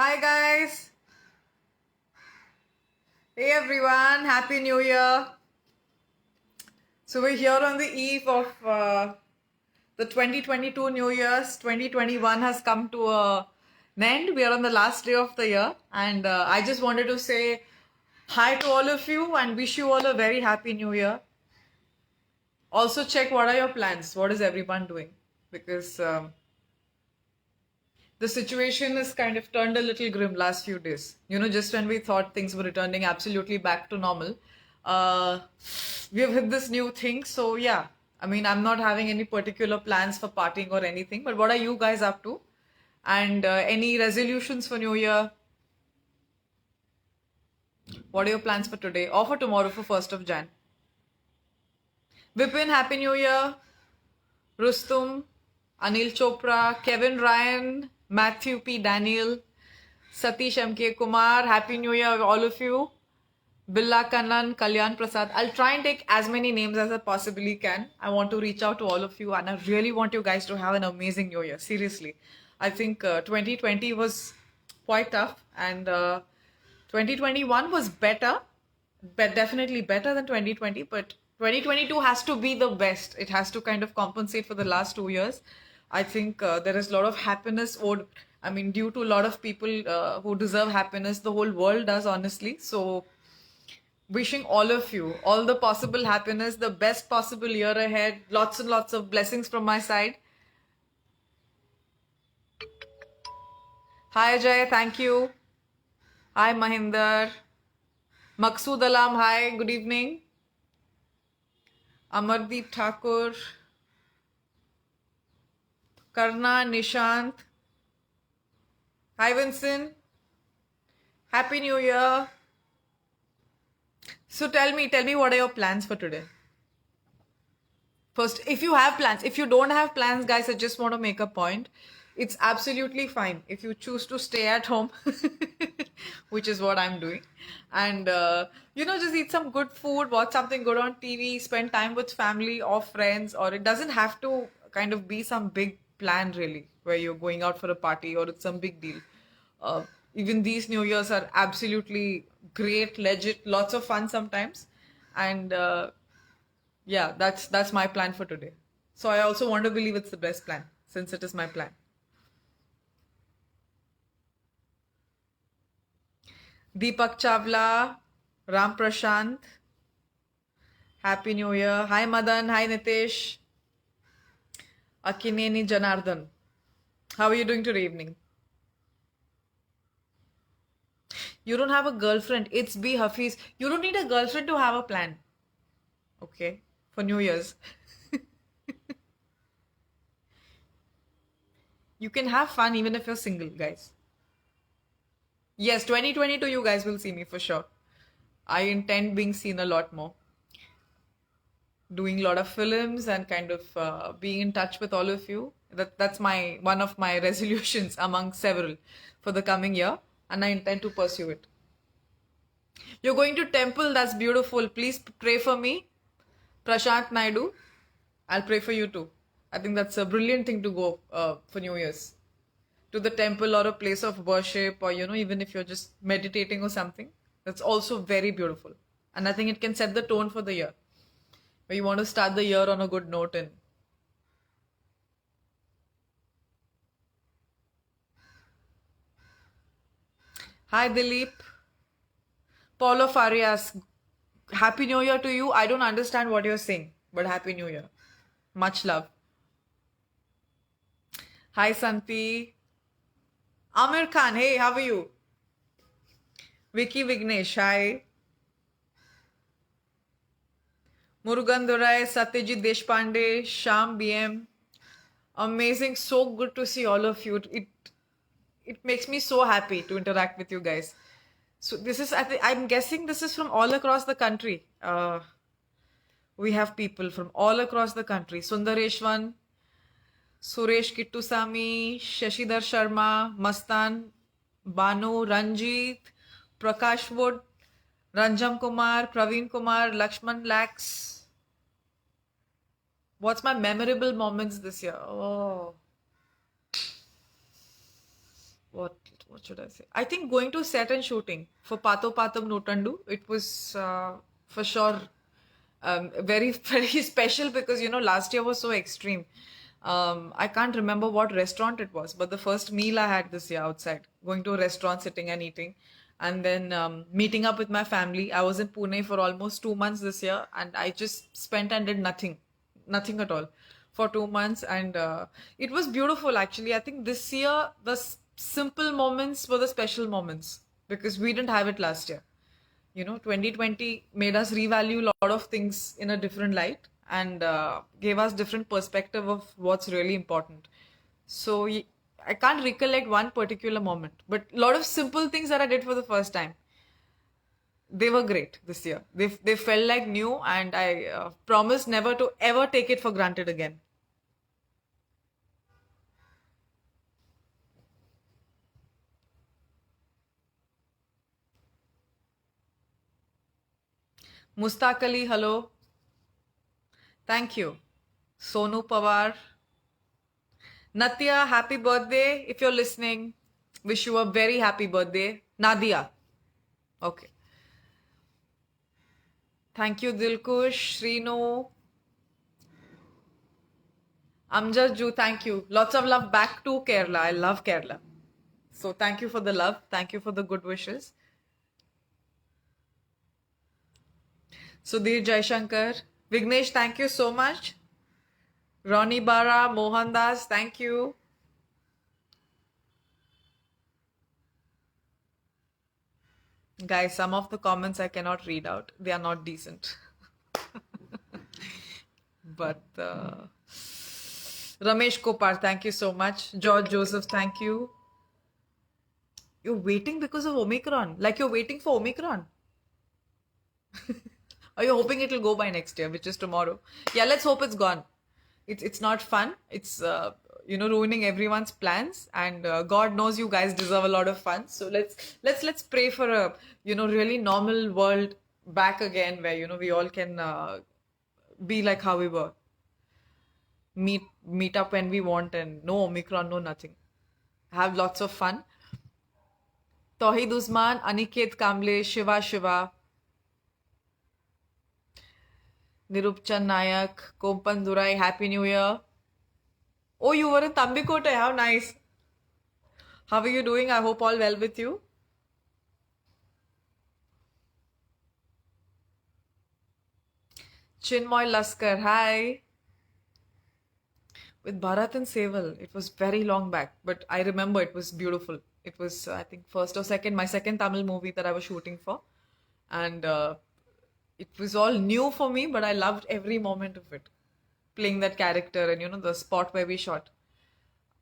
Hi guys. Hey everyone. Happy New Year. So we're here on the eve of the 2022 New Year's. 2021 has come to an end. We are on the last day of the year, and I just wanted to say hi to all of you and wish you all a very happy New Year. Also check what are your plans. What is everyone doing? Because the situation has kind of turned a little grim last few days. Just when we thought things were returning absolutely back to normal, uh, we have hit this new thing. So yeah, I mean, I'm not having any particular plans for partying or anything. But what are you guys up to? And any resolutions for New Year? What are your plans for today or for tomorrow for 1st of Jan? Vipin, Happy New Year. Rustum, Anil Chopra, Kevin Ryan, Matthew P. Daniel, Satish M.K. Kumar, Happy New Year, all of you. Billa Kannan, Kalyan Prasad. I'll try and take as many names as I possibly can. I want to reach out to all of you and I really want you guys to have an amazing New Year. Seriously. I think 2020 was quite tough and 2021 was better, but definitely better than 2020. But 2022 has to be the best. It has to kind of compensate for the last 2 years. I think there is a lot of happiness owed. I mean, due to a lot of people who deserve happiness, the whole world does, honestly. So, wishing all of you all the possible happiness, the best possible year ahead, lots and lots of blessings from my side. Hi, Jay. Thank you. Hi, Mahinder. Maqsood Alam, hi. Good evening. Amardeep Thakur. Karna, Nishant. Hi, Vincent. Happy New Year. So tell me what are your plans for today? First, if you have plans, if you don't have plans, guys, I just want to make a point. It's absolutely fine if you choose to stay at home, which is what I'm doing. And, just eat some good food, watch something good on TV, spend time with family or friends, or it doesn't have to kind of be some big plan, really, where you're going out for a party or it's some big deal. Uh, Even these New Years are absolutely great, legit, lots of fun sometimes. And, yeah, that's my plan for today. So I also want to believe it's the best plan since it is my plan. Deepak Chavla, Ram Prashant, Happy New Year. Hi Madan, hi Nitesh, Akineni Janardhan. How are you doing today evening? You don't have a girlfriend. It's B Hafiz. You don't need a girlfriend to have a plan. Okay? For New Year's. You can have fun even if you're single, guys. Yes, 2022 you guys will see me for sure. I intend being seen a lot more. Doing a lot of films and kind of being in touch with all of you. That's my one of my resolutions among several for the coming year, and I intend to pursue it. You're going to temple, that's beautiful. Please pray for me, Prashant Naidu. I'll pray for you too. I think that's a brilliant thing to go for New Year's. To the temple or a place of worship, or even if you're just meditating or something, that's also very beautiful. And I think it can set the tone for the year. Where you want to start the year on a good note and hi Dilip. Paulo Farias, Happy New Year to you. I don't understand what you're saying, but Happy New Year. Much love. Hi Santi. Amir Khan, hey, how are you? Vicky Vignesh, hi. Murugan Durai, Satyajit Deshpande, Sham BM. Amazing, so good to see all of you. It makes me so happy to interact with you guys. So this is, I'm guessing this is from all across the country. We have people from all across the country. Sundareshwan, Suresh Kittusamy, Shashidhar Sharma, Mastan, Banu, Ranjit, Prakash Wood, Ranjam Kumar, Praveen Kumar, Lakshman Lax. What's my memorable moments this year? Oh, what what should I say? I think going to set and shooting for Pato Patam Notandu, it was for sure very, very special because, last year was so extreme. I can't remember what restaurant it was, but the first meal I had this year outside, going to a restaurant, sitting and eating, and then meeting up with my family. I was in Pune for almost 2 months this year, and I just spent and did nothing, nothing at all for 2 months, and it was beautiful actually. I think this year the simple moments were the special moments because we didn't have it last year. 2020 made us revalue a lot of things in a different light and gave us different perspective of what's really important. So I can't recollect one particular moment, but a lot of simple things that I did for the first time, they were great this year. They felt like new, and I promise never to ever take it for granted again. Mustaq Ali, hello. Thank you. Sonu Pawar. Natya, happy birthday. If you're listening, wish you a very happy birthday. Nadia. Okay. Thank you, Dilkush, Srinu. Amjad Ju, thank you. Lots of love back to Kerala. I love Kerala. So thank you for the love. Thank you for the good wishes. Sudhir Jaishankar. Vignesh, thank you so much. Ronnie Bara, Mohan Das, thank you. Guys, some of the comments I cannot read out. They are not decent. But Ramesh Kopar, thank you so much. George Joseph, thank you. You're waiting because of Omicron. Like you're waiting for Omicron. Are you hoping it'll go by next year, which is tomorrow? Yeah, let's hope it's gone. It's not fun. It's ruining everyone's plans, and God knows you guys deserve a lot of fun. So let's pray for a really normal world back again, where we all can be like how we were. Meet up when we want, and no Omicron, no nothing. Have lots of fun. Tawhid Usman, Aniket Kamble, Shiva. Nirupchan Nayak, Kompan Durai, Happy New Year. Oh, you were in Tambikote. How nice. How are you doing? I hope all well with you. Chinmoy Laskar, hi. With Bharat and Seval, it was very long back, but I remember it was beautiful. It was, I think, first or second, my second Tamil movie that I was shooting for. And it was all new for me, but I loved every moment of it. Playing that character and, the spot where we shot.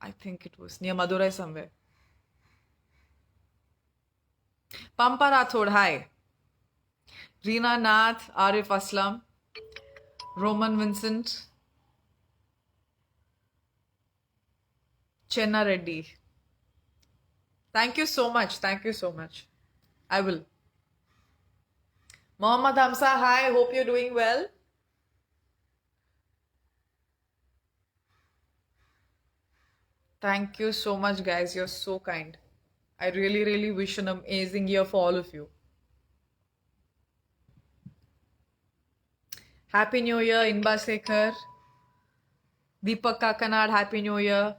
I think it was near Madurai somewhere. Pampa Rathod, hi. Reena Nath, Arif Aslam, Roman Vincent, Chenna Reddy. Thank you so much. Thank you so much. I will. Mohammad Hamza, hi. Hope you're doing well. Thank you so much, guys. You're so kind. I really, really wish an amazing year for all of you. Happy New Year, Inba Sekhar. Deepak Kakanad, Happy New Year.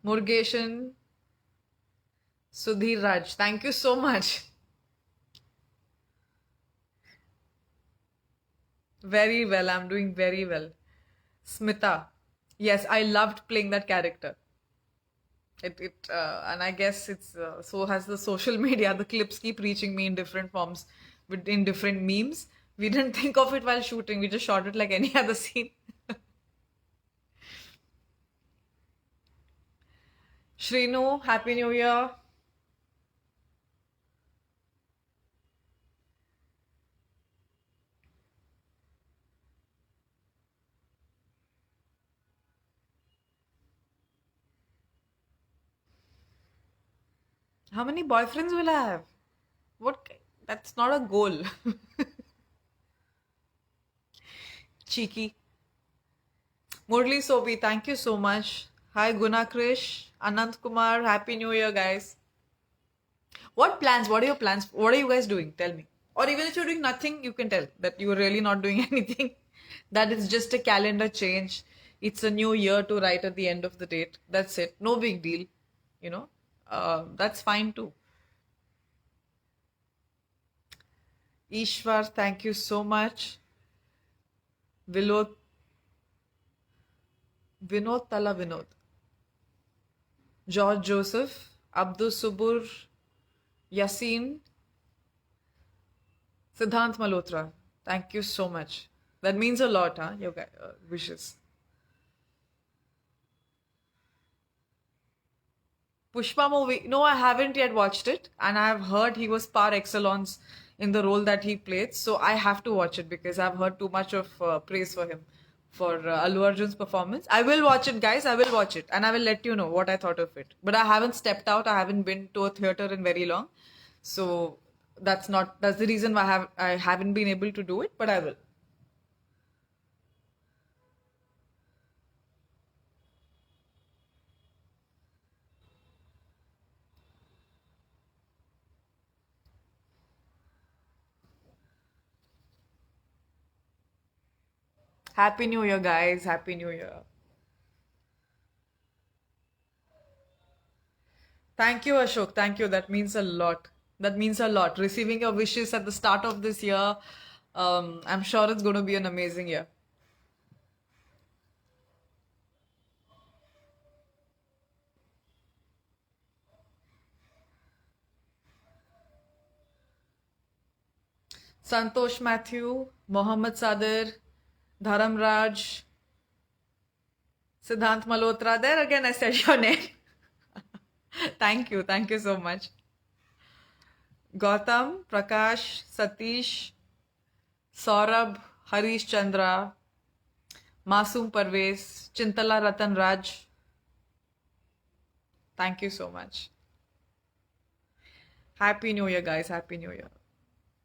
Murgeshan. Sudhir Raj, thank you so much. Very well, I'm doing very well. Smita, yes, I loved playing that character. And I guess it's so has the social media. The clips keep reaching me in different forms, in different memes. We didn't think of it while shooting. We just shot it like any other scene. Shrinu, Happy New Year. How many boyfriends will I have? What? That's not a goal. Cheeky. Murli Sobi, thank you so much. Hi Guna Krish, Anant Kumar, Happy New Year, guys. What plans? What are your plans? What are you guys doing? Tell me. Or even if you're doing nothing, you can tell that you're really not doing anything. That is just a calendar change. It's a new year to write at the end of the date. That's it. No big deal. You know, that's fine too. Ishwar, thank you so much. Vinod, Vinod Tala Vinod. George Joseph, Abdul Subur, Yasin, Siddhant Malhotra. Thank you so much. That means a lot, huh? Your wishes. Pushpa movie. No, I haven't yet watched it, and I have heard he was par excellence in the role that he played. So I have to watch it because I've heard too much of praise for him, for Allu Arjun's performance. I will watch it, guys. I will watch it, and I will let you know what I thought of it. But I haven't stepped out. I haven't been to a theater in very long, so that's the reason why I haven't been able to do it. But I will. Happy New Year, guys. Happy New Year. Thank you, Ashok. Thank you. That means a lot. That means a lot. Receiving your wishes at the start of this year, I'm sure it's going to be an amazing year. Santosh Matthew, Mohammad Sadir, Dharam Raj, Siddhant Malhotra. There again, I said your name. Thank you. Thank you so much. Gautam, Prakash, Satish, Saurabh, Harish Chandra, Masum Parvez, Chintala Ratan Raj. Thank you so much. Happy New Year, guys. Happy New Year.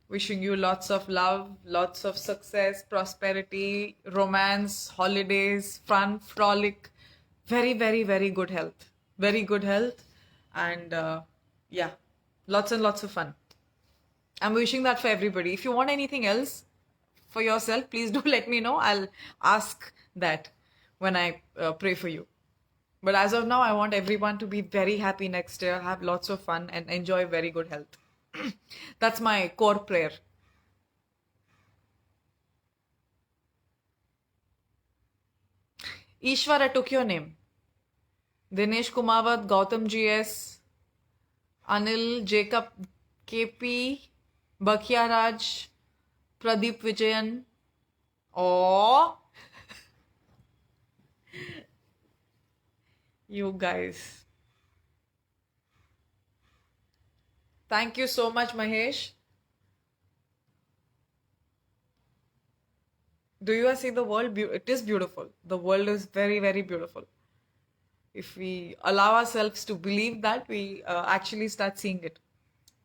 Wishing you lots of love, lots of success, prosperity, romance, holidays, fun, frolic, very, very, very good health. Very good health. And yeah, lots and lots of fun. I'm wishing that for everybody. If you want anything else for yourself, please do let me know. I'll ask that when I pray for you. But as of now, I want everyone to be very happy next year, have lots of fun, and enjoy very good health. That's my core prayer. Ishwar, I took your name. Dinesh Kumawat, Gautam GS, Anil, Jacob KP, Bakhya Raj, Pradeep Vijayan. Oh, you guys. Thank you so much, Mahesh. Do you see the world? It is beautiful. The world is very, very beautiful. If we allow ourselves to believe that, we actually start seeing it.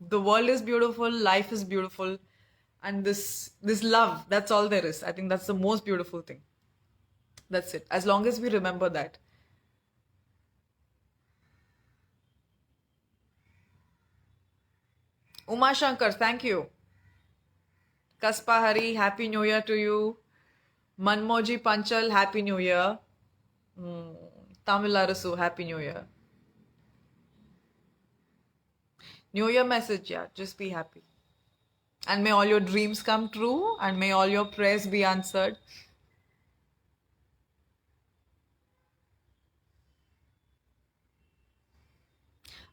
The world is beautiful, life is beautiful, and this love, that's all there is. I think that's the most beautiful thing. That's it. As long as we remember that. Uma Shankar, thank you. Kaspa Hari, Happy New Year to you. Manmoji Panchal, Happy New Year. Tamil Arasu, Happy New Year. New Year message, yeah, just be happy. And may all your dreams come true, and may all your prayers be answered.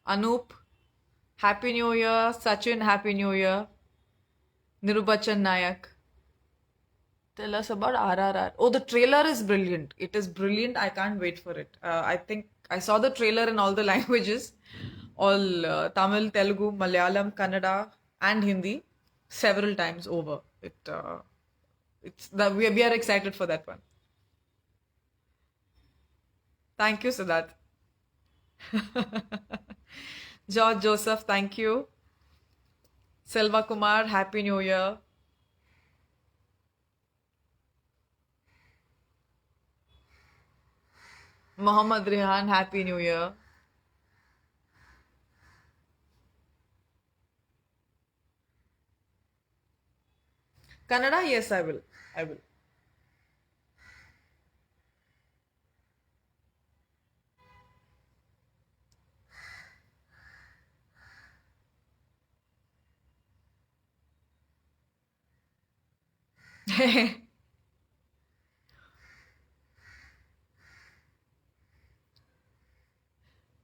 Anup, Happy New Year. Sachin, Happy New Year. Nirubachan Nayak. Tell us about RRR. Oh, the trailer is brilliant. It is brilliant. I can't wait for it. I think I saw the trailer in all the languages, all Tamil, Telugu, Malayalam, Kannada, and Hindi, several times over. We are excited for that one. Thank you, Siddharth. George Joseph, thank you. Selva Kumar, Happy New Year. Mohammad Rehan, Happy New Year. Kannada? Yes, I will. I will.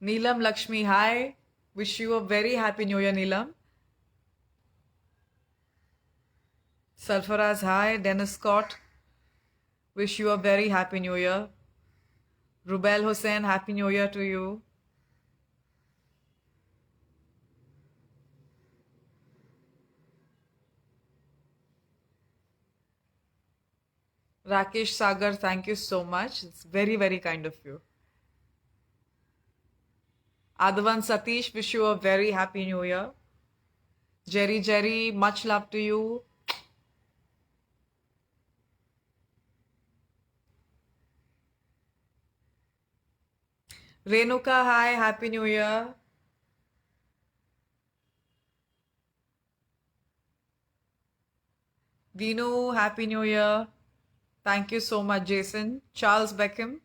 Neelam Lakshmi, hi. Wish you a very happy New Year, Neelam. Sarfaraz, hi. Dennis Scott, wish you a very happy New Year. Rubel Hussain, happy New Year to you. Rakesh Sagar, thank you so much. It's very, very kind of you. Adhavan Satish, wish you a very happy New Year. Jerry, much love to you. Renuka, hi, happy New Year. Dino, happy New Year. Thank you so much, Jason. Charles Beckham,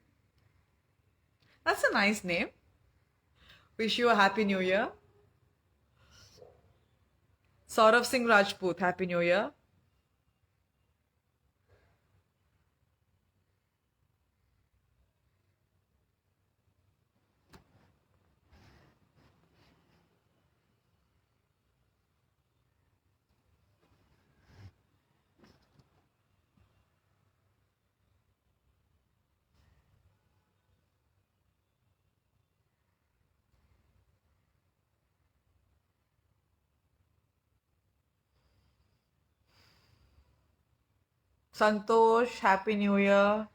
that's a nice name. Wish you a happy New Year. Saurav Singh Rajput, happy New Year. Santosh, happy New Year.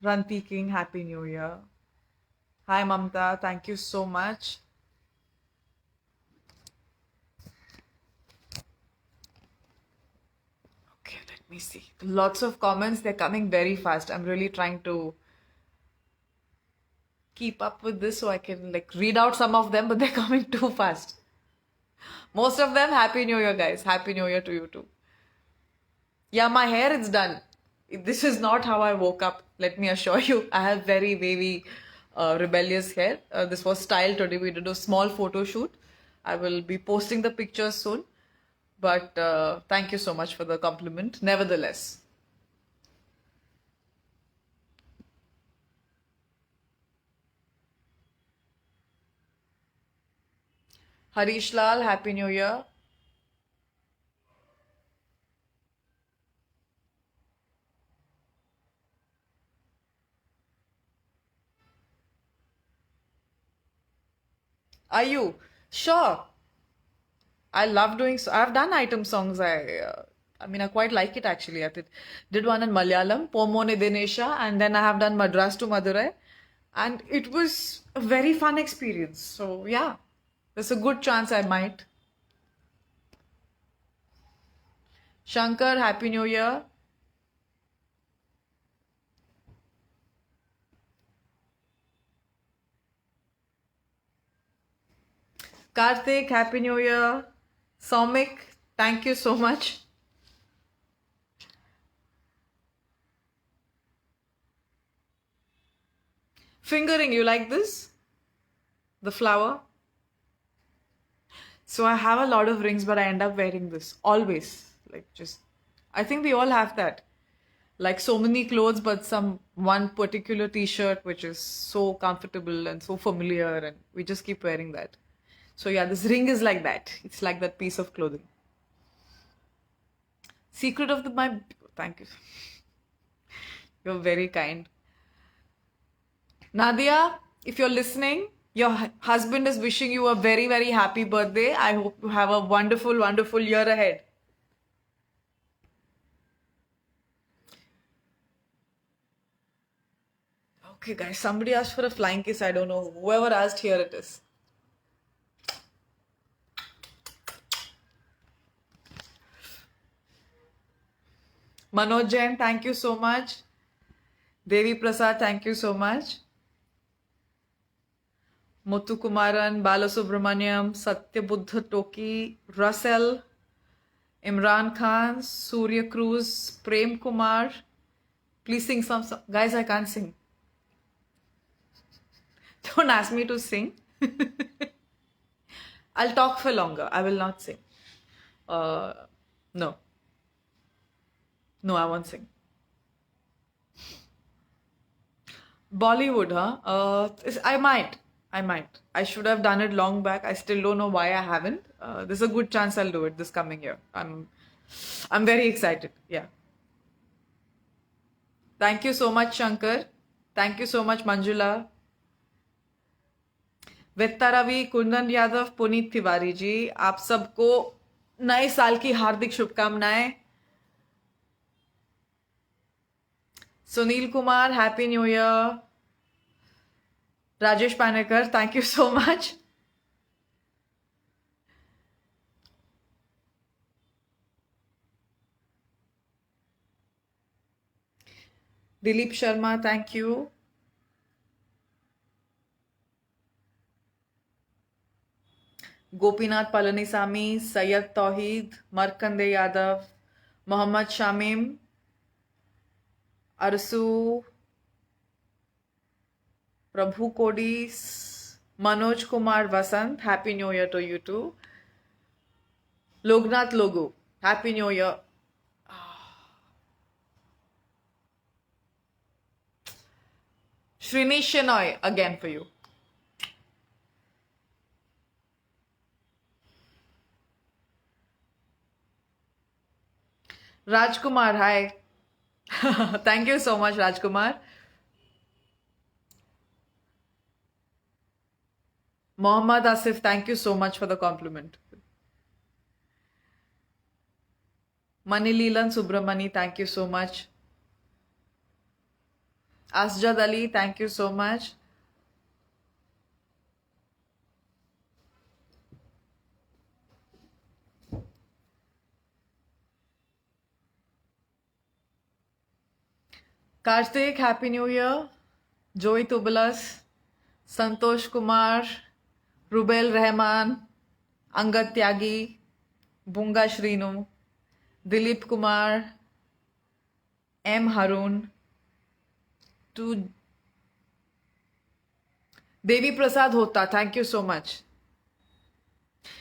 Ranti King, happy New Year. Hi Mamta, thank you so much. Okay, let me see. Lots of comments, they're coming very fast. I'm really trying to keep up with this so I can like read out some of them, but they're coming too fast. Most of them, happy New Year, guys. Happy New Year to you too. Yeah, my hair is done. This is not how I woke up. Let me assure you, I have very wavy, rebellious hair. This was styled today. We did a small photo shoot. I will be posting the pictures soon. But thank you so much for the compliment. Nevertheless, Harish Lal, happy New Year. Are you sure? I love doing so. I've done item songs. I mean, I quite like it actually. Did one in Malayalam, Pomone Dinesha, and then I have done Madras to Madurai, and it was a very fun experience. So yeah, there's a good chance I might. Shankar, happy New Year. Karthik, happy New Year. Soumik, thank you so much. Fingering, you like this? The flower? So I have a lot of rings, but I end up wearing this always. Like just, I think we all have that. Like so many clothes, but some one particular t-shirt which is so comfortable and so familiar, and we just keep wearing that. So yeah, this ring is like that. It's like that piece of clothing. Secret of my. Thank you. You're very kind. Nadia, if you're listening, your husband is wishing you a very, very happy birthday. I hope you have a wonderful, wonderful year ahead. Okay, guys, somebody asked for a flying kiss. I don't know. Whoever asked, here it is. Manoj Jain, thank you so much. Devi Prasad, thank you so much. Muthu Kumaran, Balasubramaniam, Satyabuddha Toki, Russell, Imran Khan, Surya Cruz, Prem Kumar. Please sing some song. Guys, I can't sing. Don't ask me to sing. I'll talk for longer. I will not sing. No. No, I won't sing. Bollywood, huh? I might. I should have done it long back. I still don't know why I haven't. There's a good chance I'll do it this coming year. I'm very excited. Yeah. Thank you so much, Shankar. Thank you so much, Manjula. वित्ता Ravi, Kundan Yadav, Puneet Tiwari ji, आप सबको नए साल की हार्दिक शुभकामनाएं. Sunil Kumar, happy new year. Rajesh Panekar, thank you so much. Dilip Sharma, thank you. Gopinath Palaniswami, Syed Tauheed, Markande Yadav, Mohammad Shamim, Arasu, Prabhu Kodis, Manoj Kumar Vasant, happy new year to you too. Loknath Logu, happy new year. Shrinish Shenoy, again for you. Rajkumar, hi. Thank you so much, Rajkumar. Mohammad Asif, thank you so much for the compliment. Manileelan Subramani, thank you so much. Asjad Ali, thank you so much. Karthik, Happy New Year. Joey Tubulas, Santosh Kumar, Rubel Rahman, Angad Tyagi, Bunga Shrinu, Dilip Kumar, M. Harun, to Devi Prasad Hota, thank you so much.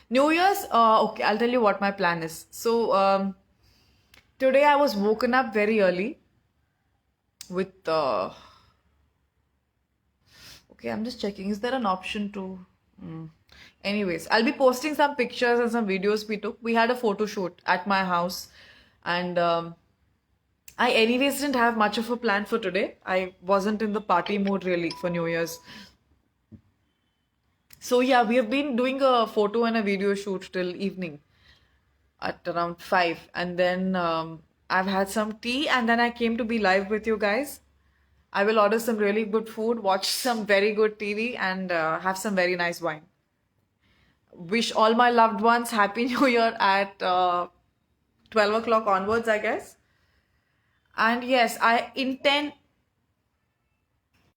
New Year's, okay, I'll tell you what my plan is. So, today I was woken up very early with, okay, I'm just checking, is there an option to, anyways, I'll be posting some pictures and some videos we took. We had a photo shoot at my house, and I anyways didn't have much of a plan for today. I wasn't in the party mood really for New Year's. So yeah, we have been doing a photo and a video shoot till evening at around 5, and then I've had some tea, and then I came to be live with you guys. I will order some really good food, watch some very good TV, and have some very nice wine. Wish all my loved ones Happy New Year at 12 o'clock onwards, I guess. And yes, I intend